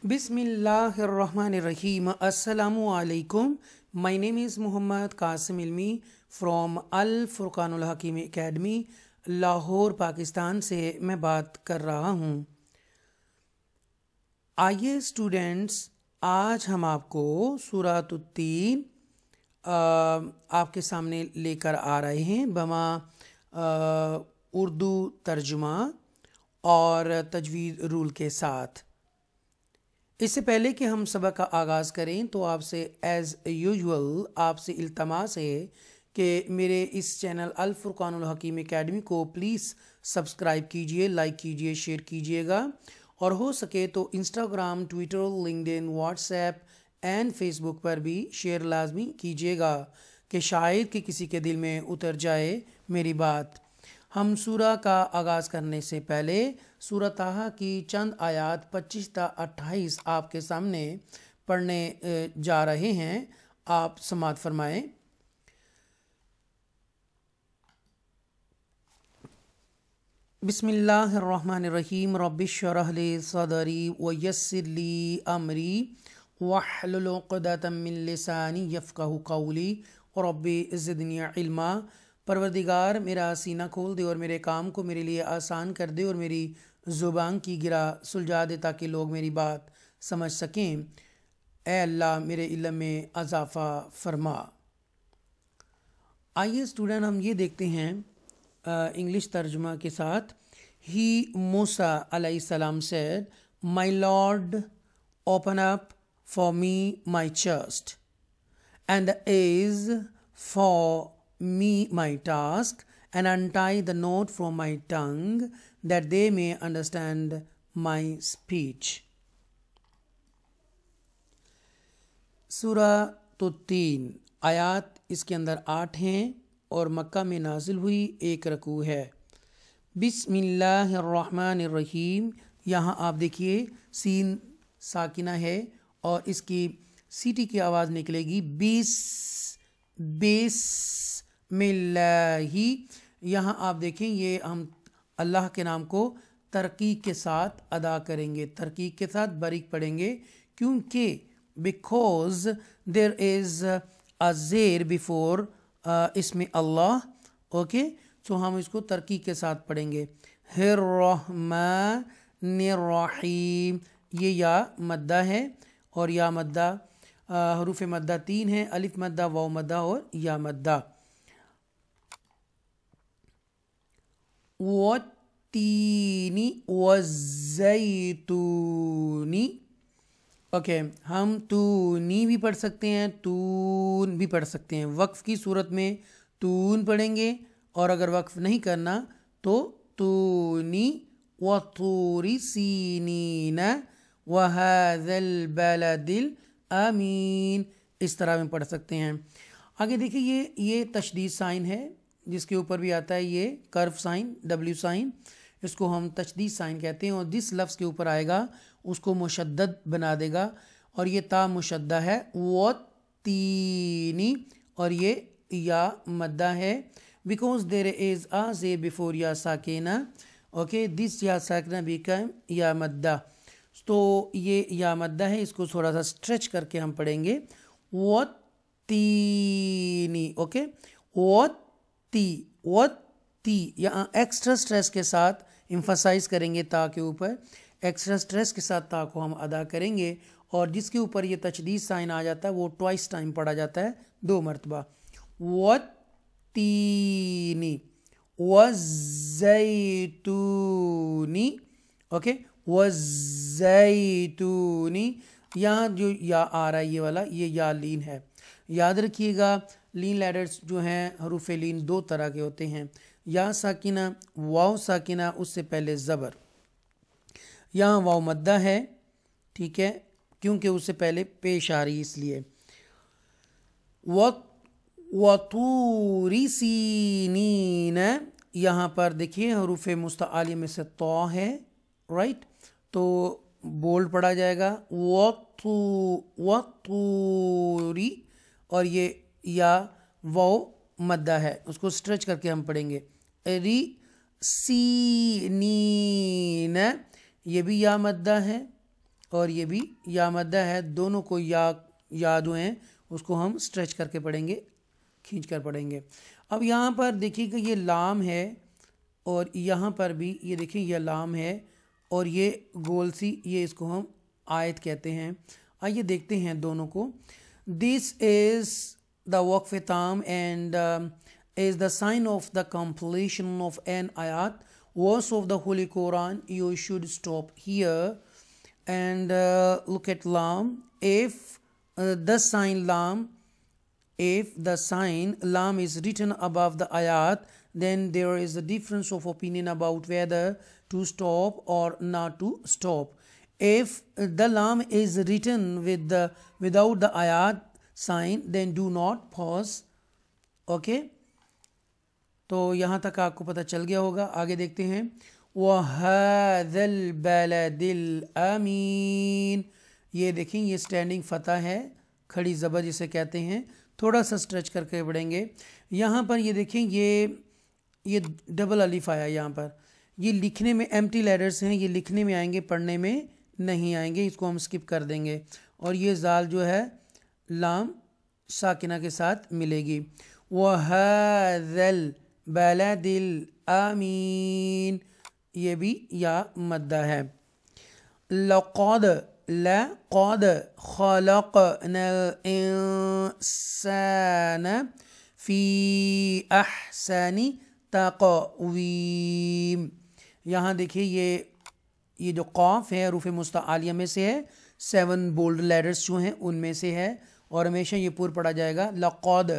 Bismillahirrahmanirrahim. Assalamu alaikum. My name is Muhammad Qasim Ilmi from Al Furqanul Hakim Academy, Lahore Pakistan سے میں بات کر رہا ہوں۔ آئیے اسٹوڈنٹس، آج ہم آپ کو سورۃ التین آپ کے سامنے لے کر آ رہے ہیں بما اردو ترجمہ اور تجوید رول کے ساتھ۔ اس سے پہلے کہ ہم سبق کا آغاز کریں تو آپ سے ایز یوزول آپ سے التماس ہے کہ میرے اس چینل الفرقان الحکیم اکیڈمی کو پلیز سبسکرائب کیجئے، لائک کیجئے، شیئر کیجئے گا، اور ہو سکے تو Instagram, Twitter, linked in, what's app and face بک پر بھی شیئر لازمی کیجئے گا کہ شاید کہ کسی کے دل میں اتر جائے میری بات۔ ہم سورہ کا آغاز کرنے سے پہلے سورہ طٰہٰ کی چند آیات 25 تا 28 آپ کے سامنے پڑھنے جا رہے ہیں، آپ سماعت فرمائیں۔ بسم اللہ الرحمن الرحیم۔ رب اشرح لی صدری ویسر لی امری واحلل عقدۃ من لسانی یفقہوا قولی رب زدنی علما۔ پروردگار میرا سینہ کھول دے اور میرے کام کو میرے لیے آسان کر دے اور میری زبان کی گرہ سلجھا دے تاکہ لوگ میری بات سمجھ سکیں۔ اے اللہ میرے علم میں اضافہ فرما۔ آئیے اسٹوڈنٹ ہم یہ دیکھتے ہیں انگلش ترجمہ کے ساتھ۔ ہی موسیٰ علیہ السلام said, My Lord, open up for me my chest, and ease for me my task, and untie the knot from my tongue, that they may understand my speech. سورۃ التین آیات اس کے اندر 8 ہیں اور مکہ میں نازل ہوئی، 1 رکوع ہے۔ بسم اللہ الرحمن الرحیم۔ یہاں آپ دیکھیے سین ساکنہ ہے اور اس کی سیٹی کی آواز نکلے گی بسم اللہ۔ یہاں آپ دیکھیں یہ ہم اللہ کے نام کو ترقیق کے ساتھ ادا کریں گے، ترقیق کے ساتھ باریک پڑھیں گے، کیونکہ because there is a زیر before اسم اللہ، اوکے، تو ہم اس کو ترقیق کے ساتھ پڑھیں گے۔ الرحمن الرحیم، یہ یا مدہ ہے اور یا مدہ حروف مدہ 3 ہیں، الف مدہ، واو مدہ اور یا مدہ۔ والتین والزیتون، اوکے، ہم تونی بھی پڑھ سکتے ہیں، تون بھی پڑھ سکتے ہیں۔ وقف کی صورت میں تون پڑھیں گے، اور اگر وقف نہیں کرنا تو تونی وطور سینین وہذا البلد الامین، اس طرح میں پڑھ سکتے ہیں۔ آگے دیکھیں یہ تشدید سائن ہے، جس کے اوپر بھی آتا ہے یہ کرف سائن، ڈبلیو سائن، اس کو ہم تشدید سائن کہتے ہیں، اور جس لفظ کے اوپر آئے گا اس کو مشدد بنا دے گا، اور یہ تا مشدہ ہے، والتینی، اور یہ یا مدہ ہے، because there is a z before یا ساکنہ، اوکے، this یا ساکنہ become یا مدہ، تو یہ یا مدہ ہے، اس کو تھوڑا سا سٹریچ کر کے ہم پڑھیں گے، والتینی، اوکے، وتی، یہاں ایکسٹرا سٹریس کے ساتھ امفسائز کریں گے تا کے اوپر، ایکسٹرا سٹریس کے ساتھ تا کو ہم ادا کریں گے، اور جس کے اوپر یہ تشدید سائن آ جاتا ہے وہ ٹوائس ٹائم پڑھا جاتا ہے، 2 مرتبہ۔ والتینی والزیتونی، اوکے، والزیتونی، یہاں جو یا آ رہا ہے یہ والا، یہ یا لین ہے۔ یاد رکھیے گا لین لیڈرز جو ہیں، حروف لین 2 طرح کے ہوتے ہیں، یا ساکنہ، واو ساکنہ، اس سے پہلے زبر۔ یہاں واو مدہ ہے، ٹھیک ہے، کیونکہ اس سے پہلے پیش آ رہی، اس لیے۔ وَطُورِ سِینِینَ، یہاں پر دیکھیے حروف مستعلیہ میں سے طا ہے، رائٹ، تو بولڈ پڑھا جائے گا، وَطُورِ، اور یہ یا واو مدہ ہے، اس کو سٹریچ کر کے ہم پڑھیں گے۔ سینین، یہ بھی یا مدہ ہے، اور یہ بھی یا مدہ ہے، دونوں کو یا جو ہیں اس کو ہم سٹریچ کر کے پڑھیں گے، کھینچ کر پڑھیں گے۔ اب یہاں پر دیکھیے کہ یہ لام ہے اور یہاں پر بھی یہ دیکھیں یہ لام ہے اور یہ گول سی، یہ اس کو ہم آیت کہتے ہیں۔ آئیے دیکھتے ہیں دونوں کو۔ دس از دا وقف تام and is the sign of the completion of an ayat, verse of the Holy Quran. You should stop here and look at lam. If the sign lam is written above the ayat, then there is a difference of opinion about whether to stop or not to stop. If the lam is written without the ayat sign, then do not pause. Okay, تو یہاں تک آپ کو پتہ چل گیا ہوگا۔ آگے دیکھتے ہیں وَهَذَا الْبَلَدِ الْأَمِينَ، یہ دیکھیں یہ سٹینڈنگ فتح ہے، کھڑی زبر جسے کہتے ہیں، تھوڑا سا سٹریچ کر کے پڑھیں گے۔ یہاں پر یہ دیکھیں یہ ڈبل الف آیا، یہاں پر یہ لکھنے میں ایمٹی لیٹرز ہیں، یہ لکھنے میں آئیں گے، پڑھنے میں نہیں آئیں گے، اس کو ہم سکپ کر دیں گے۔ اور یہ زال جو ہے لام ساکنہ کے ساتھ ملے گی۔ وَهَذَا الْبَلَدِ الْأَمِينَ، یہ بھی یا مدہ ہے۔ لَقَدْ خَلَقْنَا الْإِنسَانَ فِي أَحْسَنِ تَقْوِيمٍ، یہاں دیکھیے یہ جو قاف ہے حروف مستعلیہ میں سے ہے، 7 بولڈ لیٹرز جو ہیں ان میں سے ہے، اور ہمیشہ یہ پور پڑھا جائے گا لقد۔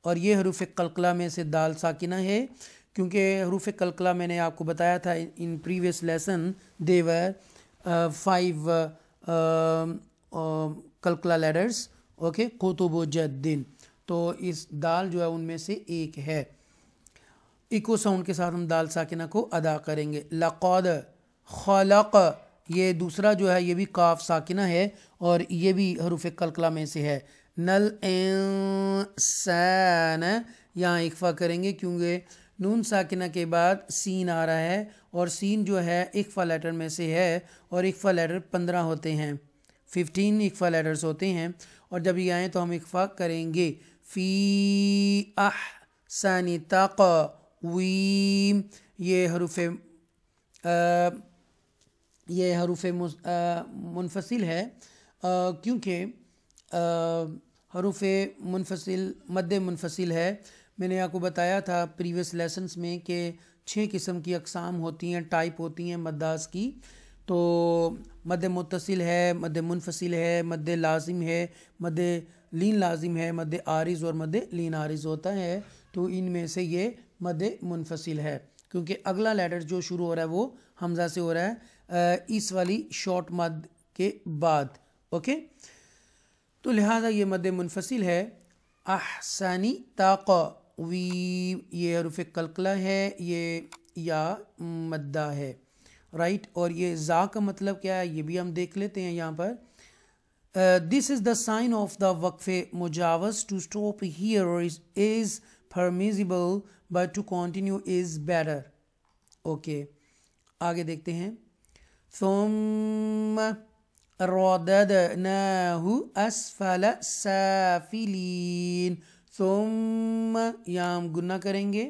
اور یہ حروف قلقلہ میں سے دال ساکنہ ہے، کیونکہ حروف قلقلہ میں نے آپ کو بتایا تھا in previous lesson they were 5 قلقلہ letters, okay, Qutub و جدن، تو اس دال جو ہے ان میں سے ایک ہے۔ ایکو ساؤنڈ کے ساتھ ہم دال ساکنہ کو ادا کریں گے۔ لقد خلق، یہ دوسرا جو ہے یہ بھی قاف ساکنہ ہے اور یہ بھی حروف قلقلہ میں سے ہے۔ نل انسان، یہاں اخفا کریں گے کیونکہ نون ساکنہ کے بعد سین آ رہا ہے، اور سین جو ہے اخفا لیٹر میں سے ہے، اور اخفا لیٹر 15 ہوتے ہیں، 15 اخفا لیٹرز ہوتے ہیں، اور جب یہ آئیں تو ہم اخفا کریں گے۔ فی احسن تقویم، یہ حروف منفصل ہے، کیونکہ حروف منفصل مد منفصل ہے۔ میں نے آپ کو بتایا تھا پریویس لیسنز میں کہ 6 قسم کی اقسام ہوتی ہیں، ٹائپ ہوتی ہیں مداز کی، تو مد متصل ہے، مد منفصل ہے، مد لازم ہے، مد لین لازم ہے، مد عارض اور مد لین عارض ہوتا ہے۔ تو ان میں سے یہ مد منفصل ہے، کیونکہ اگلا لیٹر جو شروع ہو رہا ہے وہ حمزہ سے ہو رہا ہے اس والی شارٹ مد کے بعد، اوکے، تو لہٰذا یہ مد منفصل ہے۔ احسنی تقویم، یہ حروف قلقلہ ہے، یہ یا مدہ ہے، رائٹ۔ اور یہ زا کا مطلب کیا ہے یہ بھی ہم دیکھ لیتے ہیں یہاں پر۔ دس از دا سائن آف دا وقف مجاوز، to stop here is permissible but to continue is better، okay, آگے دیکھتے ہیں۔ ثم رددناه اسفل سافلین، ثم یہاں ہم گنہ کریں گے،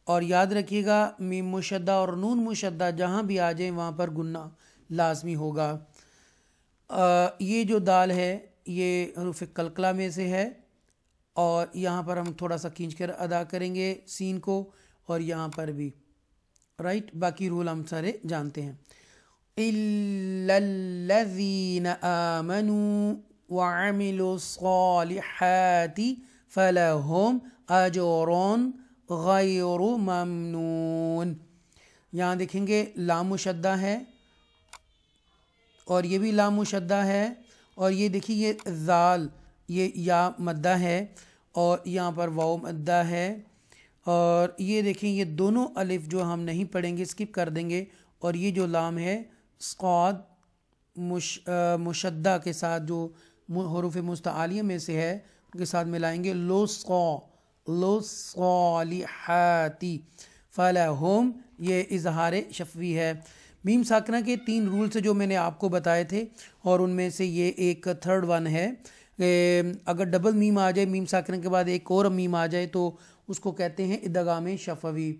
اور یاد رکھیے گا میم مشدہ اور نون مشدہ جہاں بھی آ جائیں وہاں پر گنہ لازمی ہوگا۔ یہ جو دال ہے یہ حروف قلقلہ میں سے ہے، اور یہاں پر ہم تھوڑا سا کھینچ کر ادا کریں گے سین کو، اور یہاں پر بھی، رائٹ۔ باقی رول ہم سارے جانتے ہیں۔ إِلَّا الَّذِينَ آمَنُوا وَعَمِلُوا الصَّالِحَاتِ فَلَهُمْ أَجْرٌ غَيْرُ مَمْنُونٍ، یہاں دیکھیں گے لام مشدہ ہے اور یہ بھی لام مشدہ ہے، اور یہ دیکھیے یہ ذال یہ یا مدہ ہے، اور یہاں پر واو مدہ ہے، اور یہ دیکھیں یہ دونوں الف جو ہم نہیں پڑھیں گے سکپ کر دیں گے، اور یہ جو لام ہے صاد مشدہ کے ساتھ جو حروف مستعلیہ میں سے ہے ان کے ساتھ ملائیں گے، لصالحاتی، فلہم یہ اظہار شفوی ہے۔ میم ساکنہ کے 3 رولز جو میں نے آپ کو بتائے تھے، اور ان میں سے یہ ایک تھرڈ ون ہے، اگر ڈبل میم آ جائے میم ساکنہ کے بعد ایک اور میم آ جائے تو اس کو کہتے ہیں ادغام شفوی۔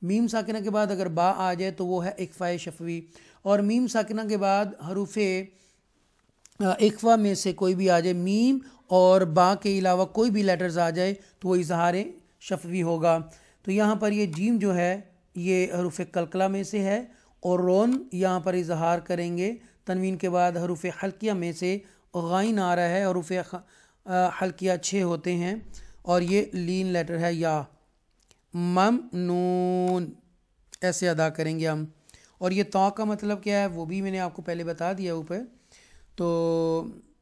میم ساکنہ کے بعد اگر با آ جائے تو وہ ہے اخفاء شفوی، اور میم ساکنہ کے بعد حروف اخفاء میں سے کوئی بھی آ جائے، میم اور با کے علاوہ کوئی بھی لیٹرز آ جائے تو وہ اظہار شفوی ہوگا۔ تو یہاں پر یہ جیم جو ہے یہ حروف قلقلہ میں سے ہے، اور رون یہاں پر اظہار کریں گے تنوین کے بعد حروف حلقیہ میں سے، غائن آ رہا ہے، حروف حلقیہ 6 ہوتے ہیں، اور یہ لین لیٹر ہے یا، ممنون ایسے ادا کریں گے ہم۔ اور یہ تو کا مطلب کیا ہے وہ بھی میں نے آپ کو پہلے بتا دیا اوپر، تو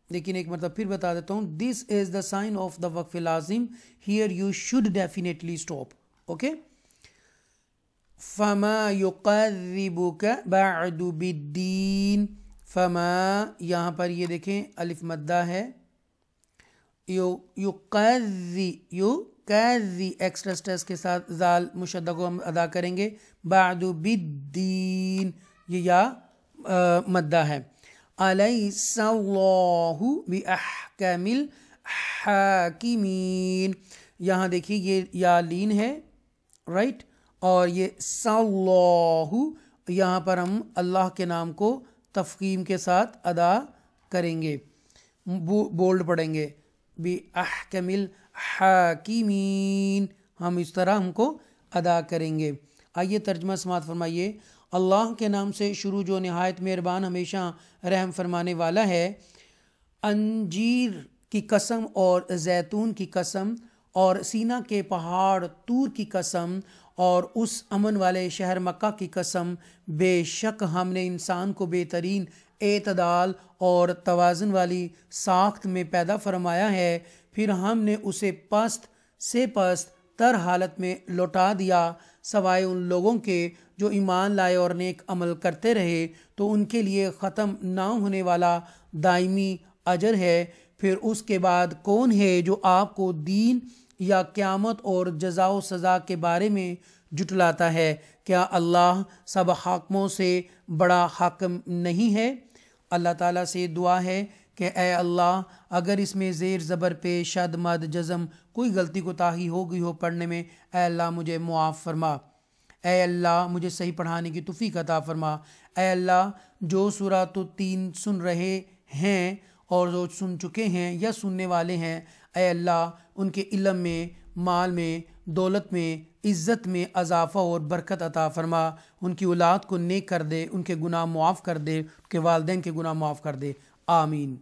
لیکن ایک مرتبہ پھر بتا دیتا ہوں، دس از دا سائن آف دا وقف لازم، here you should definitely stop, okay. فما یقذبک بعد بالدین، فما یہاں پر یہ دیکھیں الف مدہ ہے، یقذی ایکسٹرا سٹریس کے ساتھ زال مشدہ کو ہم ادا کریں گے، بعد بالدین یہ یا مدہ ہے، الیس اللہ باحکم الحاکمین، یہاں دیکھیے یہ یا لین ہے، رائٹ، اور یہ اللہ یہاں پر ہم اللہ کے نام کو تفخیم کے ساتھ ادا کریں گے، بولڈ پڑھیں گے، باحکم الحاکمین، ہم اس طرح ہم کو ادا کریں گے۔ آئیے ترجمہ سماعت فرمائیے۔ اللہ کے نام سے شروع جو نہایت مہربان ہمیشہ رحم فرمانے والا ہے۔ انجیر کی قسم اور زیتون کی قسم اور سینا کے پہاڑ طور کی قسم اور اس امن والے شہر مکہ کی قسم، بے شک ہم نے انسان کو بہترین اعتدال اور توازن والی ساخت میں پیدا فرمایا ہے، پھر ہم نے اسے پست سے پست تر حالت میں لوٹا دیا، سوائے ان لوگوں کے جو ایمان لائے اور نیک عمل کرتے رہے تو ان کے لیے ختم نہ ہونے والا دائمی اجر ہے۔ پھر اس کے بعد کون ہے جو آپ کو دین یا قیامت اور جزا و سزا کے بارے میں جٹلاتا ہے؟ کیا اللہ سب حاکموں سے بڑا حاکم نہیں ہے؟ اللہ تعالیٰ سے دعا ہے کہ اے اللہ اگر اس میں زیر زبر پیش شد مد جزم کوئی غلطی کوتاہی ہو گئی ہو پڑھنے میں، اے اللہ مجھے معاف فرما، اے اللہ مجھے صحیح پڑھانے کی توفیق عطا فرما، اے اللہ جو سورہ تو 3 سن رہے ہیں اور جو سن چکے ہیں یا سننے والے ہیں، اے اللہ ان کے علم میں، مال میں، دولت میں، عزت میں اضافہ اور برکت عطا فرما، ان کی اولاد کو نیک کر دے، ان کے گناہ معاف کر دے، ان کے والدین کے گناہ معاف کر دے، آمین۔